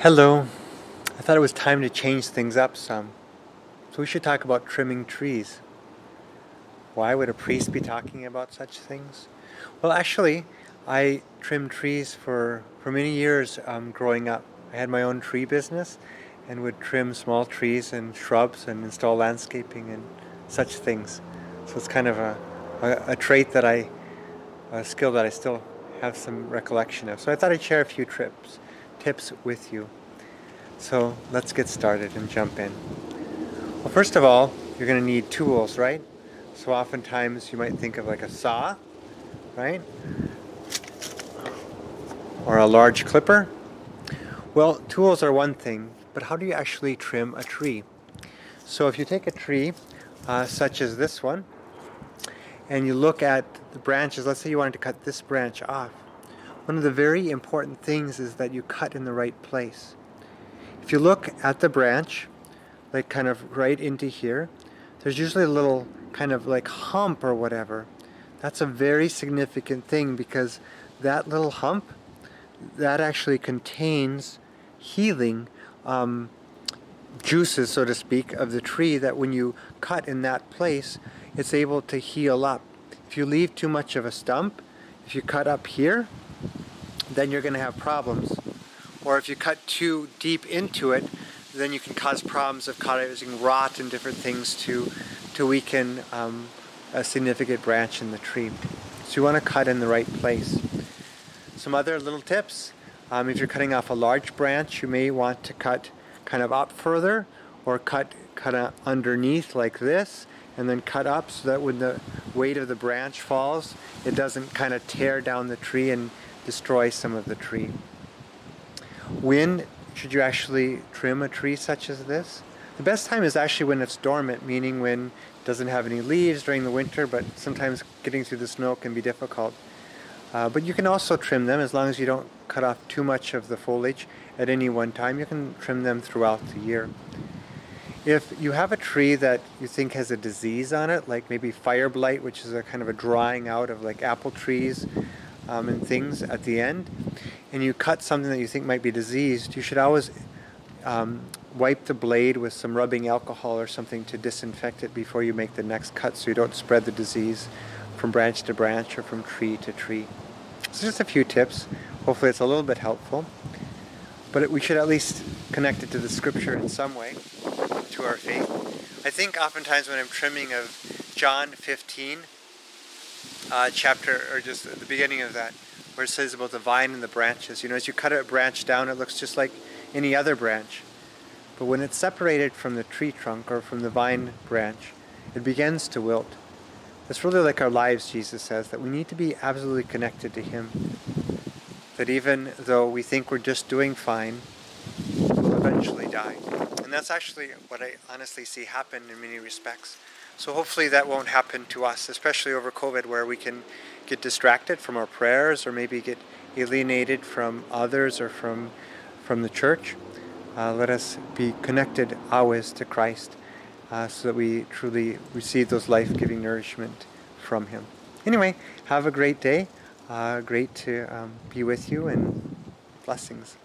Hello. I thought it was time to change things up some. So we should talk about trimming trees. Why would a priest be talking about such things? Well, actually, I trimmed trees for many years growing up. I had my own tree business and would trim small trees and shrubs and install landscaping and such things. So it's kind of a trait that a skill that I still have some recollection of. So I thought I'd share a few tips with you. So let's get started and jump in. Well, first of all, you're going to need tools, right? So oftentimes you might think of like a saw, right? Or a large clipper. Well, tools are one thing, but how do you actually trim a tree? So if you take a tree such as this one, and you look at the branches, let's say you wanted to cut this branch off. One of the very important things is that you cut in the right place. If you look at the branch, like kind of right into here, there's usually a little kind of like hump or whatever. That's a very significant thing because that little hump, that actually contains healing juices, so to speak, of the tree that when you cut in that place, it's able to heal up. If you leave too much of a stump, if you cut up here, then you're going to have problems. Or if you cut too deep into it, then you can cause problems of causing rot and different things to weaken a significant branch in the tree. So you want to cut in the right place. Some other little tips. If you're cutting off a large branch, you may want to cut kind of up further, or cut underneath like this, and then cut up so that when the weight of the branch falls, it doesn't kind of tear down the tree and destroy some of the tree. When should you actually trim a tree such as this? The best time is actually when it's dormant, meaning when it doesn't have any leaves during the winter, but sometimes getting through the snow can be difficult. But you can also trim them as long as you don't cut off too much of the foliage at any one time. You can trim them throughout the year. If you have a tree that you think has a disease on it, like maybe fire blight, which is a kind of a drying out of like apple trees and things at the end, and you cut something that you think might be diseased, you should always wipe the blade with some rubbing alcohol or something to disinfect it before you make the next cut, so you don't spread the disease from branch to branch or from tree to tree. So just a few tips. Hopefully it's a little bit helpful. But we should at least connect it to the scripture in some way, to our faith. I think oftentimes when I'm trimming of John 15, chapter, or just the beginning of that, where it says about the vine and the branches. You know, as you cut a branch down, it looks just like any other branch. But when it's separated from the tree trunk or from the vine branch, it begins to wilt. It's really like our lives, Jesus says, that we need to be absolutely connected to Him. That even though we think we're just doing fine, we'll eventually die. And that's actually what I honestly see happen in many respects. So hopefully that won't happen to us, especially over COVID, where we can get distracted from our prayers or maybe get alienated from others or from the church. Let us be connected always to Christ so that we truly receive those life-giving nourishment from Him. Anyway, have a great day. Great to be with you, and blessings.